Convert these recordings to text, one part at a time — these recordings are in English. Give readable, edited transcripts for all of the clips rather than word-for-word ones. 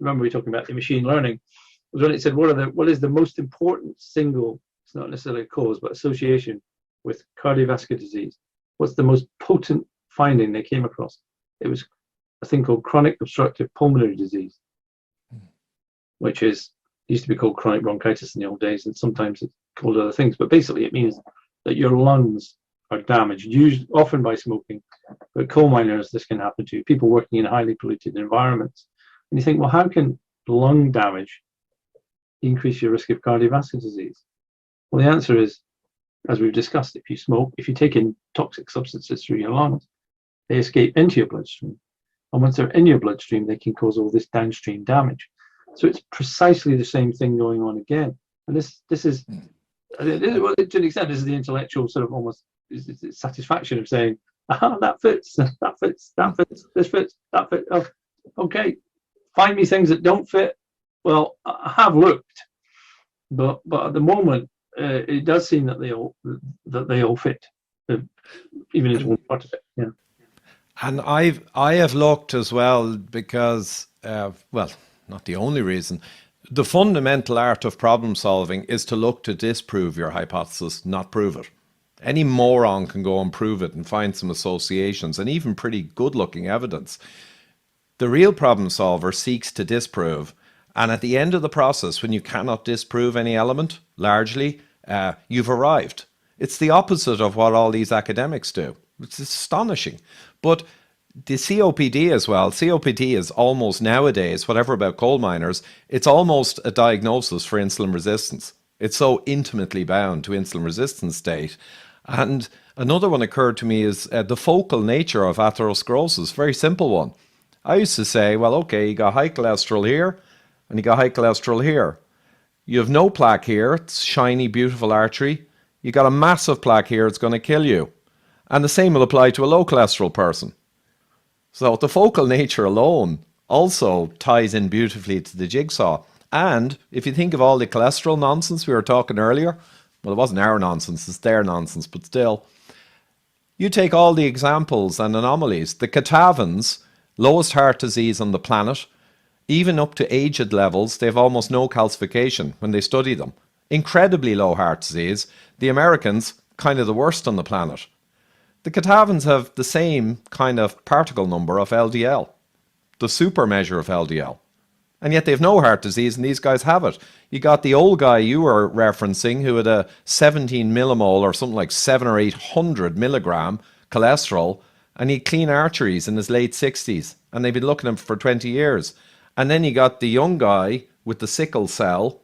remember we were talking about the machine learning, was when it said what is the most important single, it's not necessarily a cause, but association with cardiovascular disease. What's the most potent finding they came across? It was a thing called chronic obstructive pulmonary disease, which used to be called chronic bronchitis in the old days, and sometimes it's called other things. But basically, it means that your lungs are damaged, often by smoking. But coal miners, this can happen to people working in highly polluted environments. And you think, well, how can lung damage increase your risk of cardiovascular disease? Well, the answer is, as we've discussed, if you smoke, if you take in toxic substances through your lungs, they escape into your bloodstream. And once they're in your bloodstream, they can cause all this downstream damage. So it's precisely the same thing going on again. And this is, well, to an extent, this is the intellectual sort of almost satisfaction of saying, that fits, that fits, that fits, this fits, that fits. Oh, okay, find me things that don't fit. Well, I have looked, but at the moment, it does seem that they all fit, even into one part of it. Yeah. And I have looked as well because, well, not the only reason. The fundamental art of problem solving is to look to disprove your hypothesis, not prove it. Any moron can go and prove it and find some associations and even pretty good looking evidence. The real problem solver seeks to disprove. And at the end of the process, when you cannot disprove any element, largely, you've arrived. It's the opposite of what all these academics do. It's astonishing. But the COPD as well, COPD is almost nowadays, whatever about coal miners, it's almost a diagnosis for insulin resistance. It's so intimately bound to insulin resistance state. And another one occurred to me is the focal nature of atherosclerosis, very simple one. I used to say, well, okay, you got high cholesterol here and you got high cholesterol here. You have no plaque here, it's shiny, beautiful artery. You got a massive plaque here, it's going to kill you. And the same will apply to a low cholesterol person. So the focal nature alone also ties in beautifully to the jigsaw. And if you think of all the cholesterol nonsense we were talking earlier, well, it wasn't our nonsense, it's their nonsense, but still. You take all the examples and anomalies. The Catavans, lowest heart disease on the planet, even up to aged levels, they have almost no calcification when they study them. Incredibly low heart disease. The Americans, kind of the worst on the planet. The Catavans have the same kind of particle number of LDL, the super measure of LDL. And yet they have no heart disease and these guys have it. You got the old guy you were referencing who had a 17 millimole or something like 700 or 800 milligram cholesterol, and he had clean arteries in his late 60s, and they've been looking at him for 20 years. And then you got the young guy with the sickle cell,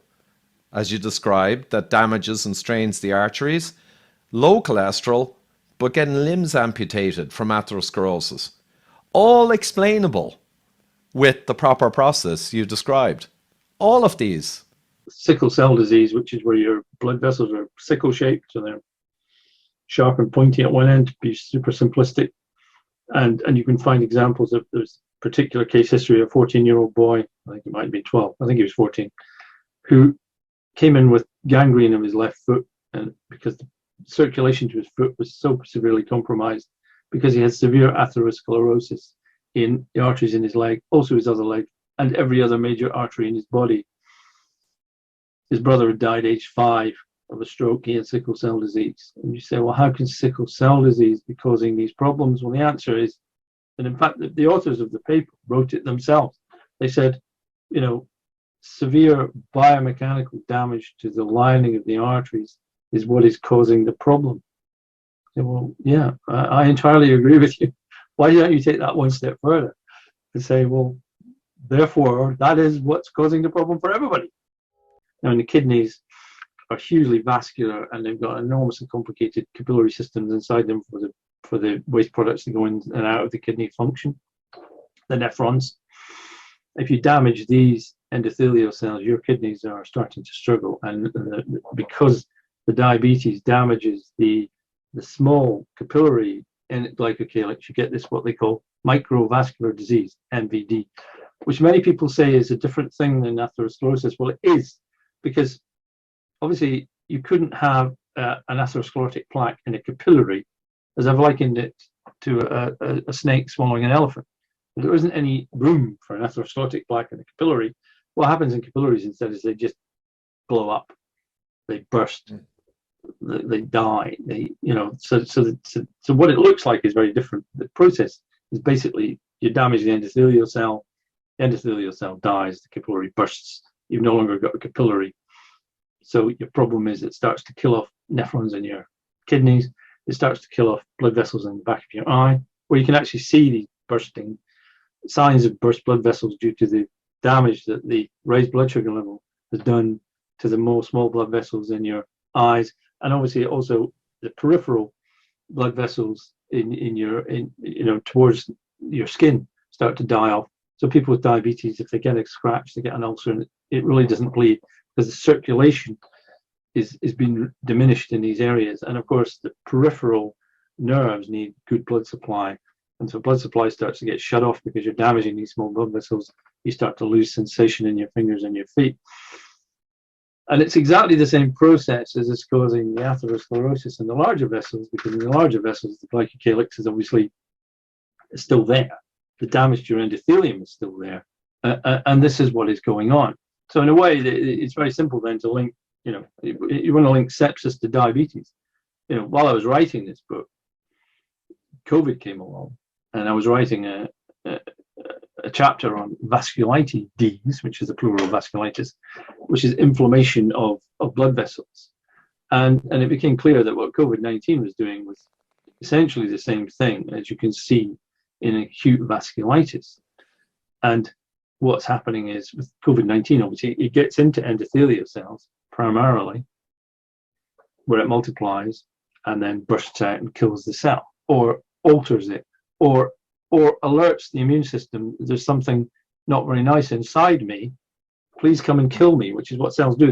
as you described, that damages and strains the arteries, low cholesterol, but getting limbs amputated from atherosclerosis. All explainable with the proper process you described. All of these. Sickle cell disease, which is where your blood vessels are sickle shaped, so they're sharp and pointy at one end, to be super simplistic. And you can find examples of there's particular case history of a 14-year-old boy, I think it might be 12, I think he was 14, who came in with gangrene of his left foot, and because the circulation to his foot was so severely compromised, because he had severe atherosclerosis in the arteries in his leg, also his other leg, and every other major artery in his body. His brother had died age 5 of a stroke. He had sickle cell disease. And you say, well, how can sickle cell disease be causing these problems? Well, the answer is, and in fact, the authors of the paper wrote it themselves. They said, severe biomechanical damage to the lining of the arteries is what is causing the problem. So, well, yeah, I entirely agree with you. Why don't you take that one step further and say, well, therefore, that is what's causing the problem for everybody. Now, the kidneys are hugely vascular, and they've got enormously complicated capillary systems inside them for the waste products that go in and out of the kidney function, the nephrons. If you damage these endothelial cells, your kidneys are starting to struggle, and because the diabetes damages the small capillary in glycocalyx, you get this what they call microvascular disease, MVD, which many people say is a different thing than atherosclerosis. Well, it is, because obviously you couldn't have an atherosclerotic plaque in a capillary, as I've likened it to a snake swallowing an elephant. There isn't any room for an atherosclerotic plaque in the capillary. What happens in capillaries instead is they just blow up, they burst, they die. So what it looks like is very different. The process is basically you damage the endothelial cell dies, the capillary bursts. You've no longer got a capillary. So your problem is it starts to kill off nephrons in your kidneys. It starts to kill off blood vessels in the back of your eye, where you can actually see these bursting signs of burst blood vessels due to the damage that the raised blood sugar level has done to the more small blood vessels in your eyes, and obviously also the peripheral blood vessels towards your skin start to die off. So people with diabetes, if they get a scratch, they get an ulcer, and it really doesn't bleed because the circulation is being diminished in these areas. And of course, the peripheral nerves need good blood supply. And so blood supply starts to get shut off because you're damaging these small blood vessels. You start to lose sensation in your fingers and your feet. And it's exactly the same process as is causing the atherosclerosis in the larger vessels, because in the larger vessels, the glycocalyx is obviously still there. The damage to your endothelium is still there. And this is what is going on. So in a way, it's very simple then to link, you want to link sepsis to diabetes. While I was writing this book, COVID came along, and I was writing a chapter on vasculitis, which is the plural of vasculitis, which is inflammation of blood vessels. And it became clear that what COVID-19 was doing was essentially the same thing, as you can see in acute vasculitis. And what's happening is with COVID-19, obviously, it gets into endothelial cells primarily, where it multiplies and then bursts out and kills the cell, or alters it, or alerts the immune system there's something not very nice inside me, please come and kill me, which is what cells do.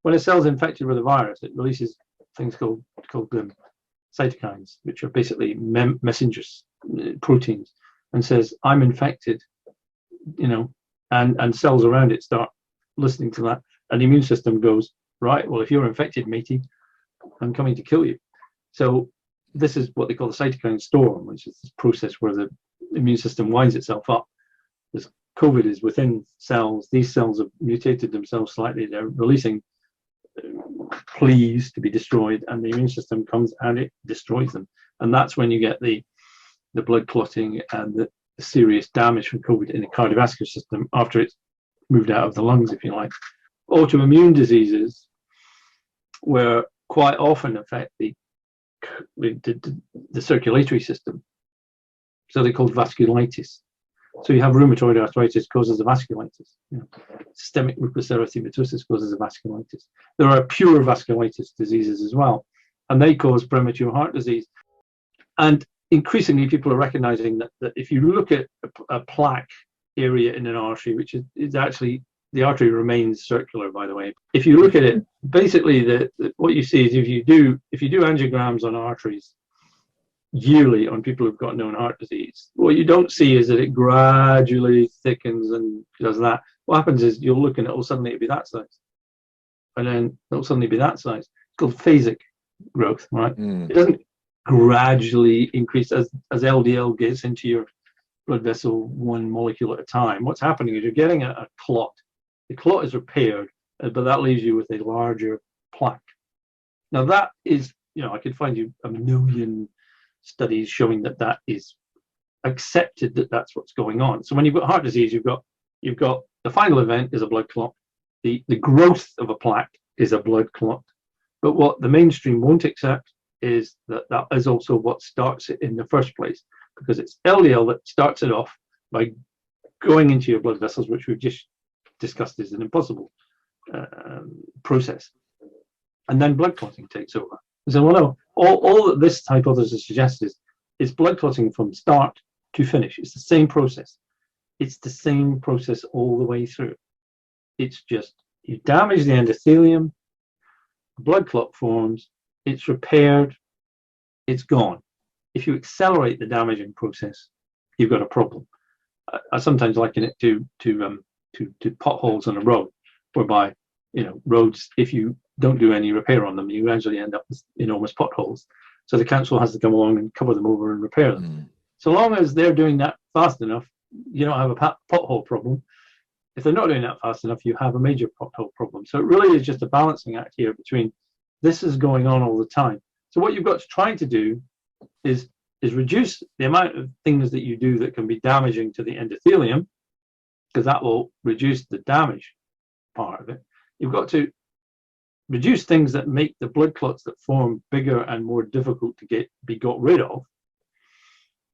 When a cell's infected with a virus, it releases things called cytokines, which are basically messengers, proteins, and says, I'm infected, and cells around it start listening to that, and the immune system goes, right, well, if you're infected, matey, I'm coming to kill you. So this is what they call the cytokine storm, which is this process where the immune system winds itself up. This COVID is within cells. These cells have mutated themselves slightly. They're releasing pleas to be destroyed, and the immune system comes and it destroys them. And that's when you get the blood clotting and the serious damage from COVID in the cardiovascular system after it's moved out of the lungs, if you like. Autoimmune diseases, where quite often affect the circulatory system. So they're called vasculitis. So you have rheumatoid arthritis causes a vasculitis. Systemic lupus erythematosus causes a vasculitis. There are pure vasculitis diseases as well, and they cause premature heart disease. And increasingly, people are recognizing that if you look at a plaque area in an artery, which is actually, the artery remains circular, by the way. If you look at it, basically what you see is if you do angiograms on arteries yearly on people who've got known heart disease, what you don't see is that it gradually thickens and does that. What happens is you'll look and it'll suddenly be that size, and then it'll suddenly be that size. It's called phasic growth, right? It doesn't gradually increase as LDL gets into your blood vessel one molecule at a time. What's happening is you're getting a clot. The clot is repaired, but that leaves you with a larger plaque. Now that is, I could find you a million studies showing that is accepted, that that's what's going on. So when you've got heart disease, you've got the final event is a blood clot. The growth of a plaque is a blood clot. But what the mainstream won't accept is that is also what starts it in the first place, because it's LDL that starts it off by going into your blood vessels, which we've just discussed is an impossible process. And then blood clotting takes over. So all that this hypothesis suggests is blood clotting from start to finish. It's the same process. It's the same process all the way through. It's just you damage the endothelium, blood clot forms, it's repaired, it's gone. If you accelerate the damaging process, you've got a problem. I sometimes liken it to potholes on a road, whereby roads, if you don't do any repair on them, you actually end up with enormous potholes. So the council has to come along and cover them over and repair them. So long as they're doing that fast enough, you don't have a pothole problem. If they're not doing that fast enough, you have a major pothole problem. So it really is just a balancing act here between this is going on all the time. So what you've got to try to do is reduce the amount of things that you do that can be damaging to the endothelium, because that will reduce the damage part of it. You've got to reduce things that make the blood clots that form bigger and more difficult to be got rid of.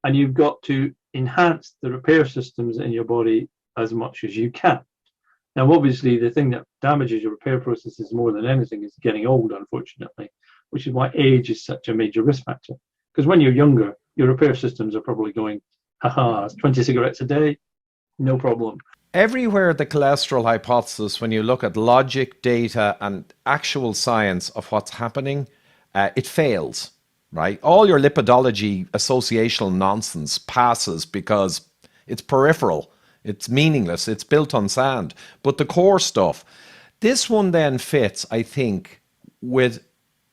And you've got to enhance the repair systems in your body as much as you can. Now, obviously, the thing that damages your repair processes more than anything is getting old, unfortunately, which is why age is such a major risk factor. Because when you're younger, your repair systems are probably going, haha, 20 cigarettes a day, no problem. Everywhere the cholesterol hypothesis, when you look at logic, data, and actual science of what's happening, it fails, right? All your lipidology associational nonsense passes because it's peripheral, it's meaningless, it's built on sand. But the core stuff, this one then fits, I think, with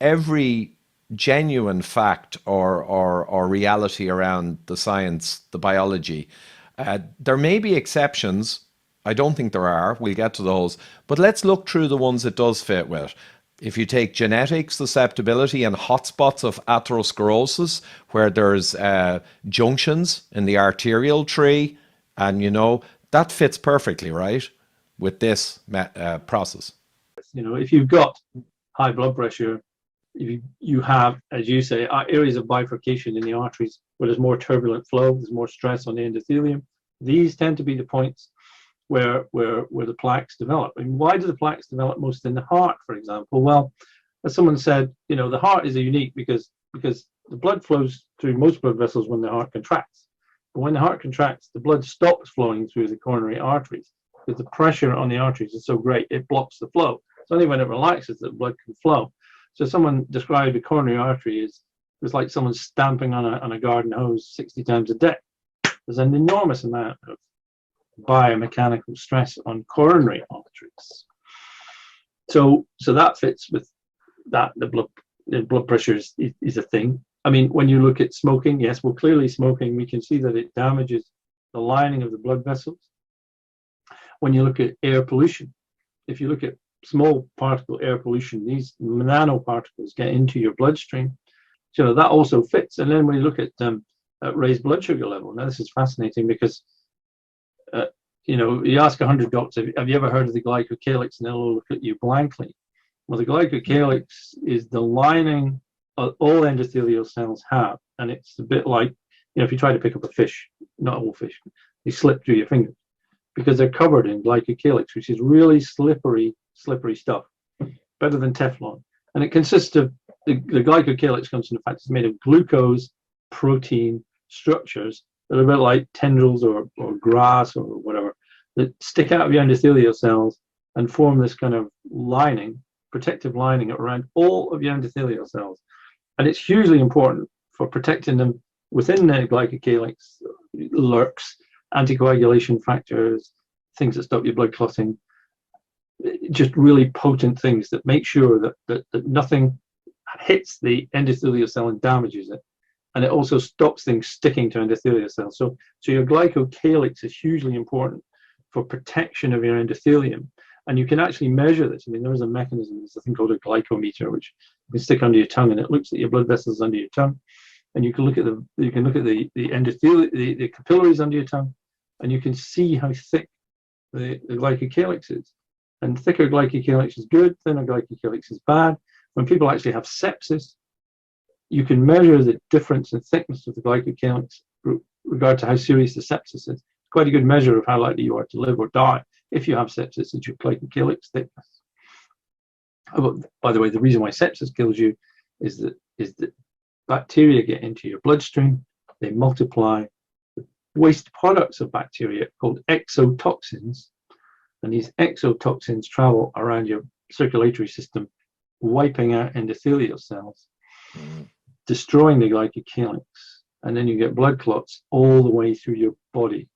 every genuine fact or reality around the science, the biology. There may be exceptions. I don't think there are. We'll get to those. But let's look through the ones it does fit with. If you take genetic susceptibility and hotspots of atherosclerosis, where there's junctions in the arterial tree, and that fits perfectly, right, with this process. If you've got high blood pressure, if you have, as you say, areas of bifurcation in the arteries where there's more turbulent flow, there's more stress on the endothelium. These tend to be the points where the plaques develop. And why do the plaques develop most in the heart, for example? Well, as someone said, the heart is unique because the blood flows through most blood vessels when the heart contracts. But when the heart contracts, the blood stops flowing through the coronary arteries because the pressure on the arteries is so great, it blocks the flow. It's only when it relaxes that blood can flow. So someone described a coronary artery as it's like someone stamping on a garden hose 60 times a day. There's an enormous amount of biomechanical stress on coronary arteries. So that fits with that. The blood pressure is a thing. I mean, when you look at smoking, yes, well, clearly smoking, we can see that it damages the lining of the blood vessels. When you look at air pollution, if you look at small particle air pollution, these nanoparticles get into your bloodstream. So that also fits. And then when you look at raised blood sugar level, now this is fascinating because you ask 100 doctors, have you ever heard of the glycocalyx? And they'll all look at you blankly. Well, the glycocalyx is the lining all endothelial cells have, and it's a bit like if you try to pick up a fish, not all fish, they slip through your fingers because they're covered in glycocalyx, which is really slippery stuff, better than Teflon. And it consists of the glycocalyx comes from the fact it's made of glucose protein structures that are a bit like tendrils or grass or whatever that stick out of your endothelial cells and form this kind of lining, protective lining around all of your endothelial cells. And it's hugely important for protecting them within the glycocalyx lurks, anticoagulation factors, things that stop your blood clotting, just really potent things that make sure that nothing hits the endothelial cell and damages it. And it also stops things sticking to endothelial cells. So your glycocalyx is hugely important for protection of your endothelium. And you can actually measure this. I mean, there is a mechanism, there's a thing called a glycometer, which you can stick under your tongue, and it looks at your blood vessels under your tongue. And you can look at the endothelium, the capillaries under your tongue, and you can see how thick the glycocalyx is. And thicker glycocalyx is good, thinner glycocalyx is bad. When people actually have sepsis, you can measure the difference in thickness of the glycocalyx with regard to how serious the sepsis is. It's quite a good measure of how likely you are to live or die if you have sepsis, is your glycocalyx thickness. By the way, the reason why sepsis kills you is that bacteria get into your bloodstream, they multiply. The waste products of bacteria called exotoxins, and these exotoxins travel around your circulatory system, wiping out endothelial cells, destroying the glycocalyx, and then you get blood clots all the way through your body,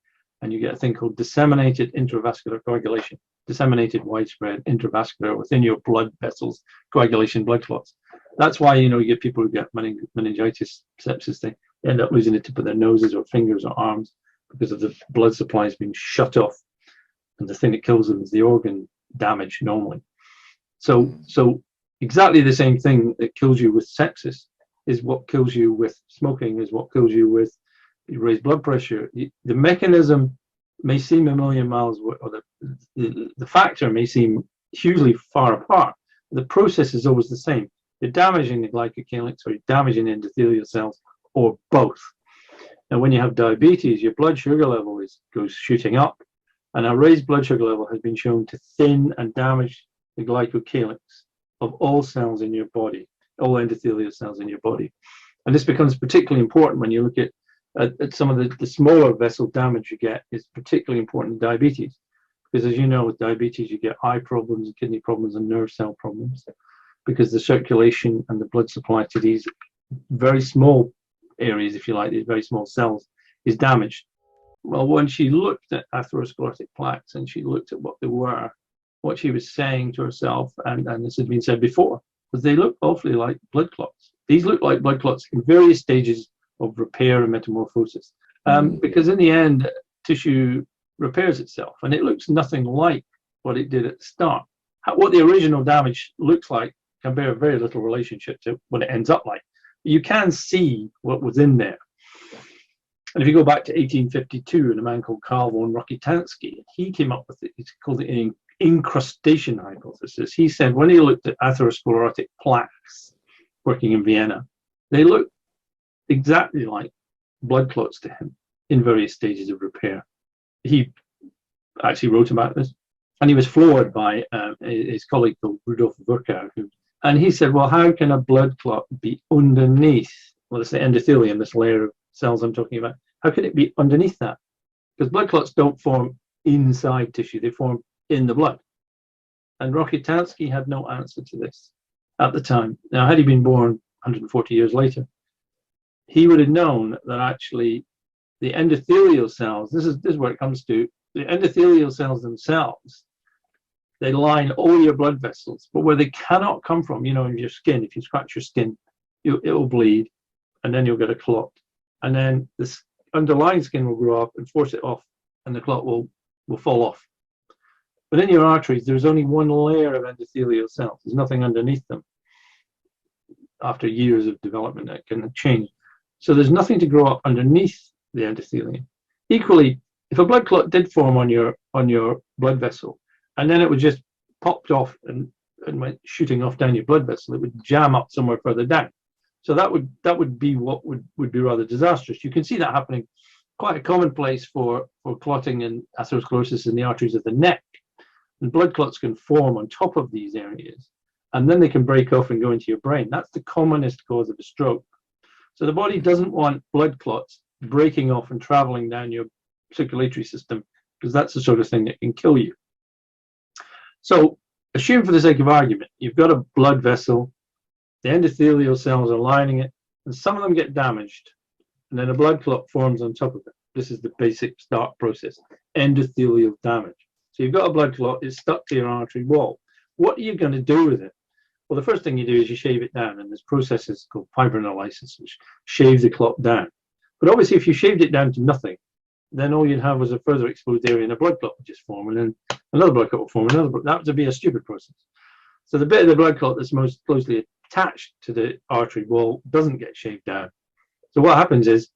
and you get a thing called disseminated intravascular coagulation, disseminated widespread intravascular within your blood vessels coagulation blood clots. That's why you get people who get meningitis, sepsis, they end up losing the tip of their noses or fingers or arms because of the blood supplies being shut off, and the thing that kills them is the organ damage normally. So exactly the same thing that kills you with sepsis is what kills you with smoking, is what kills you with raised blood pressure. The mechanism may seem a million miles, or the factor may seem hugely far apart. The process is always the same. You're damaging the glycocalyx, or you're damaging the endothelial cells, or both. And when you have diabetes, your blood sugar level goes shooting up, and a raised blood sugar level has been shown to thin and damage the glycocalyx of all cells in your body, all endothelial cells in your body. And this becomes particularly important when you look at some of the smaller vessel damage you get. Is particularly important in diabetes, because as you know, with diabetes, you get eye problems, and kidney problems, and nerve cell problems, because the circulation and the blood supply to these very small areas, if you like, these very small cells, is damaged. Well, when she looked at atherosclerotic plaques and she looked at what they were, what she was saying to herself, and this had been said before, was they look awfully like blood clots. These look like blood clots in various stages of repair and metamorphosis, because in the end, tissue repairs itself, and it looks nothing like what it did at the start. What the original damage looks like can bear very little relationship to what it ends up like. You can see what was in there. And if you go back to 1852, and a man called Carl von Rockitansky, he came up with it. He's called it an incrustation hypothesis. He said when he looked at atherosclerotic plaques working in Vienna, they looked exactly like blood clots to him in various stages of repair. He actually wrote about this, and he was floored by his colleague called Rudolf Virchow, and he said, well, how can a blood clot be underneath, well, it's the endothelium, this layer of cells I'm talking about, how can it be underneath that? Because blood clots don't form inside tissue, they form in the blood. And Rockitansky had no answer to this at the time. Now, had he been born 140 years later, he would have known that actually the endothelial cells, this is where it comes to, the endothelial cells themselves, they line all your blood vessels, but where they cannot come from, you know, in your skin, if you scratch your skin, it will bleed, and then you'll get a clot. And then this underlying skin will grow up and force it off, and the clot will fall off. But in your arteries, there's only one layer of endothelial cells. There's nothing underneath them. After years of development, that can change. So there's nothing to grow up underneath the endothelium. Equally, if a blood clot did form on your blood vessel, and then it would just popped off and went shooting off down your blood vessel, it would jam up somewhere further down. So that would be what would be rather disastrous. You can see that happening, quite a commonplace for clotting and atherosclerosis in the arteries of the neck. And blood clots can form on top of these areas, and then they can break off and go into your brain. That's the commonest cause of a stroke. So the body doesn't want blood clots breaking off and traveling down your circulatory system, because that's the sort of thing that can kill you. So assume for the sake of argument, you've got a blood vessel, the endothelial cells are lining it, and some of them get damaged, and then a blood clot forms on top of it. This is the basic start process, endothelial damage. So you've got a blood clot, it's stuck to your artery wall. What are you going to do with it? Well, the first thing you do is you shave it down, and there's processes called fibrinolysis, which shave the clot down. But obviously, if you shaved it down to nothing, then all you'd have was a further exposed area, and a blood clot would just form, and then another blood clot would form, that would be a stupid process. So the bit of the blood clot that's most closely attached to the artery wall doesn't get shaved down. So what happens is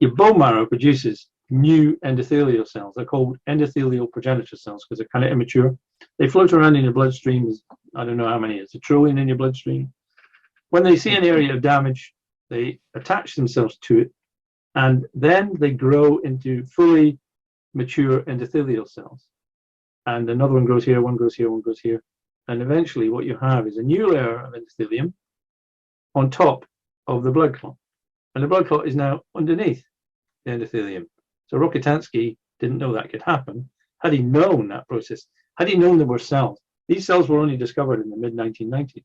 your bone marrow produces new endothelial cells. They're called endothelial progenitor cells because they're kind of immature. They float around in your bloodstream. I don't know how many, it's a trillion in your bloodstream. When they see an area of damage, they attach themselves to it, and then they grow into fully mature endothelial cells. And another one grows here, one grows here, one grows here. And eventually what you have is a new layer of endothelium on top of the blood clot. And the blood clot is now underneath the endothelium. So Rockitansky didn't know that could happen. Had he known that process, had he known there were cells, these cells were only discovered in the mid-1990s.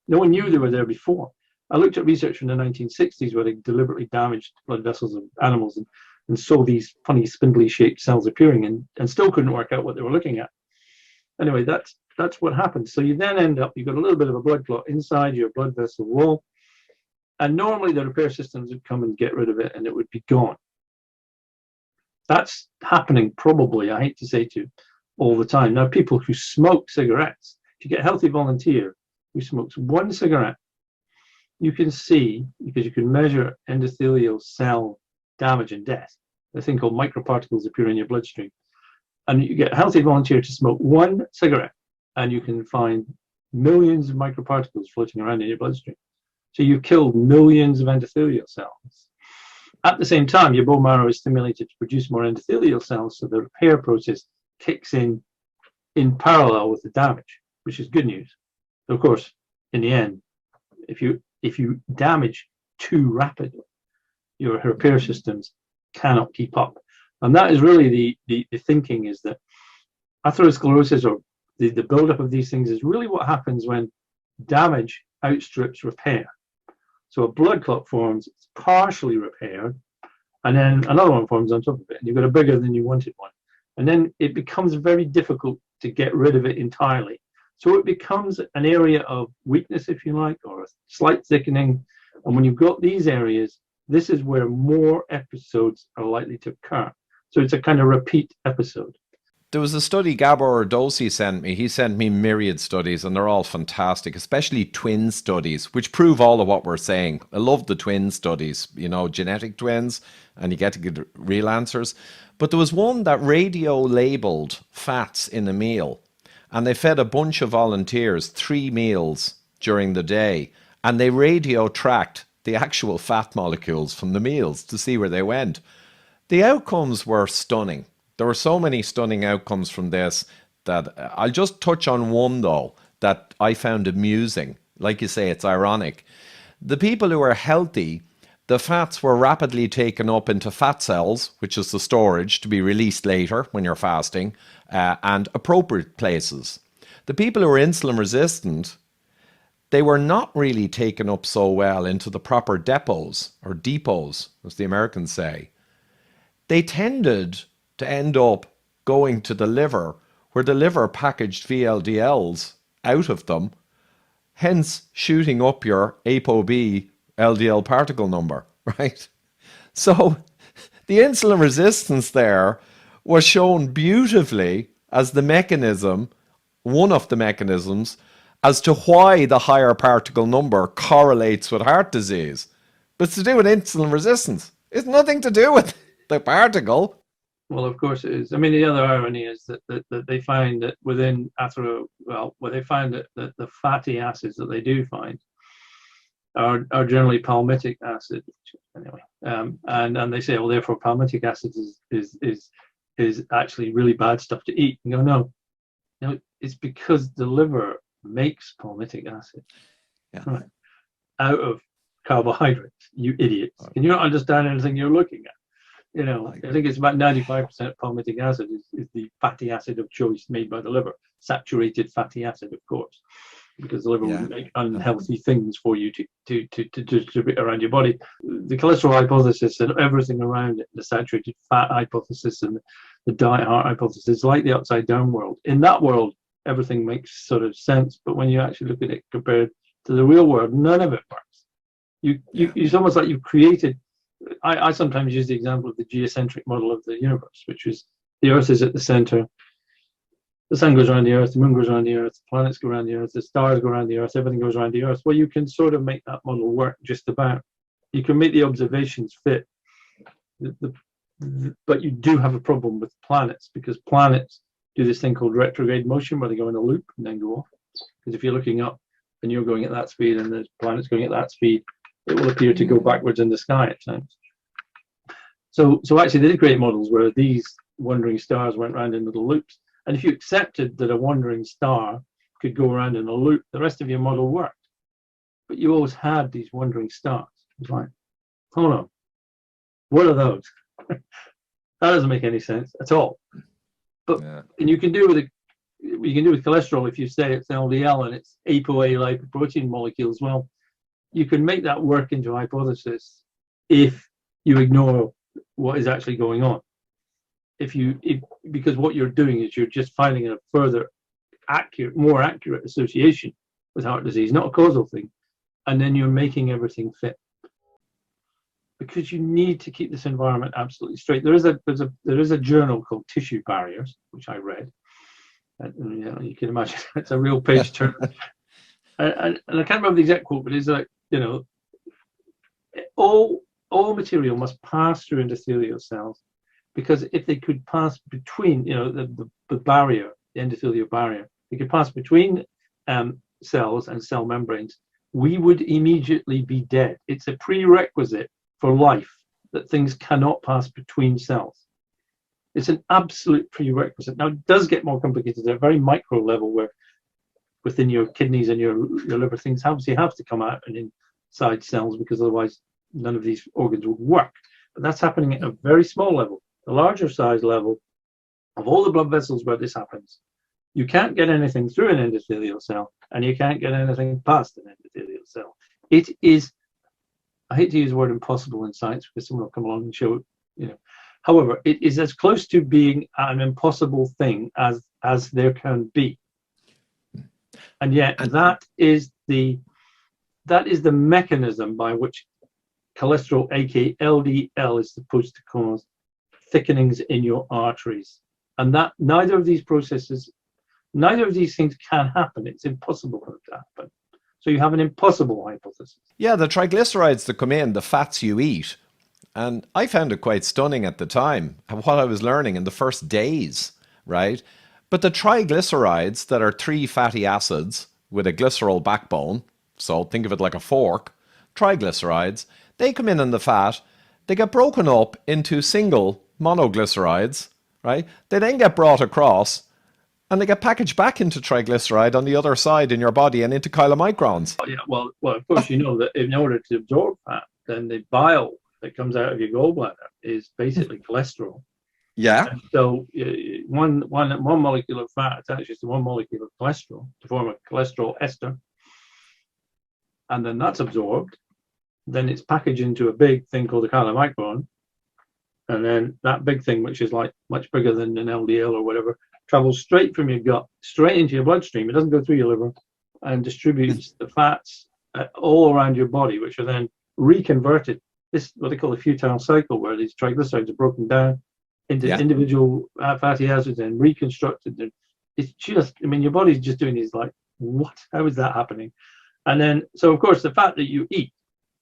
No one knew they were there before. I looked at research from the 1960s where they deliberately damaged blood vessels of animals and saw these funny spindly shaped cells appearing and still couldn't work out what they were looking at. Anyway, that's what happens. So you then end up, you've got a little bit of a blood clot inside your blood vessel wall, and normally the repair systems would come and get rid of it and it would be gone. That's happening probably, I hate to say to, all the time. Now, people who smoke cigarettes, if you get a healthy volunteer who smokes one cigarette, you can see, because you can measure endothelial cell damage and death, a thing called microparticles appear in your bloodstream. And you get a healthy volunteer to smoke one cigarette, and you can find millions of microparticles floating around in your bloodstream. So you've killed millions of endothelial cells. At the same time, your bone marrow is stimulated to produce more endothelial cells, so the repair process kicks in parallel with the damage, which is good news. So of course, in the end, if you damage too rapidly, your repair systems cannot keep up. And that is really the thinking, is that atherosclerosis, or the buildup of these things, is really what happens when damage outstrips repair. So a blood clot forms, it's partially repaired, and then another one forms on top of it, and you've got a bigger than you wanted one. And then it becomes very difficult to get rid of it entirely. So it becomes an area of weakness, if you like, or a slight thickening. And when you've got these areas, this is where more episodes are likely to occur. So it's a kind of repeat episode. There was a study Gabor Dosi sent me. He sent me myriad studies, and they're all fantastic, especially twin studies, which prove all of what we're saying. I love the twin studies, you know, genetic twins, and you get to get real answers. But there was one that radio-labeled fats in a meal, and they fed a bunch of volunteers 3 meals during the day, and they radio-tracked the actual fat molecules from the meals to see where they went. The outcomes were stunning. There were so many stunning outcomes from this that I'll just touch on one, though, that I found amusing. Like you say, it's ironic. The people who were healthy, the fats were rapidly taken up into fat cells, which is the storage to be released later when you're fasting, and appropriate places. The people who were insulin resistant, they were not really taken up so well into the proper depots, or depots, as the Americans say. They tended to end up going to the liver, where the liver packaged VLDLs out of them, hence shooting up your ApoB LDL particle number, right? So the insulin resistance there was shown beautifully as the mechanism, one of the mechanisms, as to why the higher particle number correlates with heart disease. But it's to do with insulin resistance. It's nothing to do with the particle. Well, of course it is. I mean, the other irony is that they find that within they find that the fatty acids that they do find are generally palmitic acid, anyway. And they say, well, therefore palmitic acid is actually really bad stuff to eat. You go, no, it's because the liver makes palmitic acid, right, out of carbohydrates. You idiots! Can you not understand anything you're looking at? You know, I think it's about 95% palmitic acid is the fatty acid of choice made by the liver. Saturated fatty acid, of course, because the liver will make unhealthy things for you to distribute around your body. The cholesterol hypothesis and everything around it, the saturated fat hypothesis and the diet heart hypothesis, like the upside down world. In that world, everything makes sort of sense, but when you actually look at it compared to the real world, none of it works. It's almost like you've created. I sometimes use the example of the geocentric model of the universe, which is the Earth is at the center, the sun goes around the Earth, the moon goes around the Earth, the planets go around the Earth, the stars go around the Earth, everything goes around the Earth. Well, you can sort of make that model work just about. You can make the observations fit, but you do have a problem with planets, because planets do this thing called retrograde motion, where they go in a loop and then go off. Because if you're looking up and you're going at that speed and the planet's going at that speed, it will appear to go backwards in the sky at times. So actually they did create models where these wandering stars went around in little loops. And if you accepted that a wandering star could go around in a loop, the rest of your model worked. But you always had these wandering stars. It's like, hold on, what are those? That doesn't make any sense at all. But and you can do with cholesterol, if you say it's LDL and it's ApoA lipoprotein molecules, well, you can make that work into a hypothesis if you ignore what is actually going on. Because what you're doing is you're just finding a further more accurate association with heart disease, not a causal thing, and then you're making everything fit. because you need to keep this environment absolutely straight. There is a journal called Tissue Barriers, which I read, and you know, you can imagine it's a real page turner. And I can't remember the exact quote, but it's like, you know, all material must pass through endothelial cells, because if they could pass between, you know, the barrier, the endothelial barrier, they could pass between cells and cell membranes, we would immediately be dead. It's a prerequisite for life that things cannot pass between cells. It's an absolute prerequisite. Now, it does get more complicated at a very micro level, where within your kidneys and your liver, things obviously have to come out and inside cells, because otherwise none of these organs would work. But that's happening at a very small level. The larger size level of all the blood vessels where this happens, you can't get anything through an endothelial cell, and you can't get anything past an endothelial cell. It is, I hate to use the word impossible in science, because someone will come along and show it, you know. However, it is as close to being an impossible thing as there can be. And yet that is the mechanism by which cholesterol, aka LDL, is supposed to cause thickenings in your arteries. And that neither of these things can happen. It's impossible for them to happen. So you have an impossible hypothesis. Yeah, the triglycerides that come in, the fats you eat. And I found it quite stunning at the time, what I was learning in the first days, right? But the triglycerides that are 3 fatty acids with a glycerol backbone, so think of it like a fork, triglycerides, they come in the fat, they get broken up into single monoglycerides, right? They then get brought across, and they get packaged back into triglyceride on the other side in your body and into chylomicrons. Oh, yeah, well, of course, you know that in order to absorb fat, then the bile that comes out of your gallbladder is basically cholesterol. Yeah. And so one molecule of fat attaches to one molecule of cholesterol to form a cholesterol ester, and then that's absorbed. Then it's packaged into a big thing called a chylomicron, and then that big thing, which is like much bigger than an LDL or whatever, travels straight from your gut, straight into your bloodstream. It doesn't go through your liver, and distributes the fats all around your body, which are then reconverted. This is what they call a futile cycle, where these triglycerides are broken down into individual fatty acids and reconstructed. And it's just, I mean, your body's just doing these like, what? How is that happening? And then, so of course, the fat that you eat,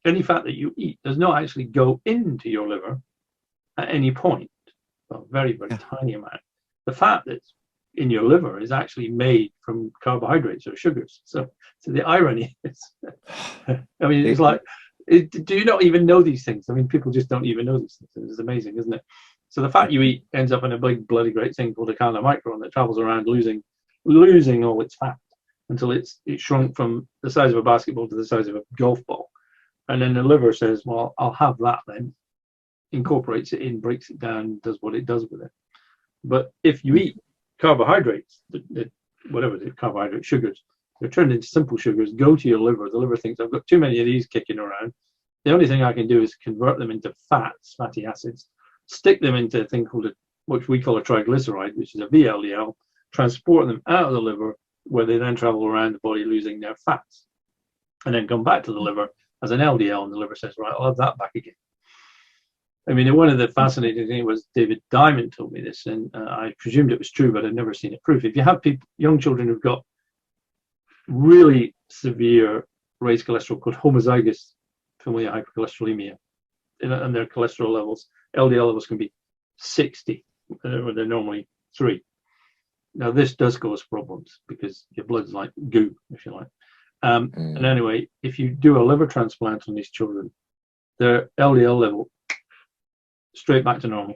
any fat that you eat, does not actually go into your liver at any point. Well, very, very tiny amount. The fat that's in your liver is actually made from carbohydrates or sugars. So the irony is, I mean, it's like, do you not even know these things? I mean, people just don't even know these things. It's amazing, isn't it? So the fat you eat ends up in a big bloody great thing called a chylomicron that travels around losing all its fat until it's shrunk from the size of a basketball to the size of a golf ball. And then the liver says, well, I'll have that then, incorporates it in, breaks it down, does what it does with it. But if you eat carbohydrates, whatever the carbohydrate sugars, they're turned into simple sugars, go to your liver. The liver thinks, I've got too many of these kicking around. The only thing I can do is convert them into fats, fatty acids, stick them into a thing called what we call a triglyceride, which is a VLDL, transport them out of the liver, where they then travel around the body losing their fats, and then come back to the liver as an LDL, and the liver says, right, I'll have that back again. I mean, one of the fascinating things was David Diamond told me this, and I presumed it was true, but I'd never seen it proof. If you have young children who've got really severe raised cholesterol called homozygous familial hypercholesterolemia, and their cholesterol levels, LDL levels can be 60, where they're normally 3. Now, this does cause problems because your blood's like goo, if you like. And anyway, if you do a liver transplant on these children, their LDL level straight back to normal.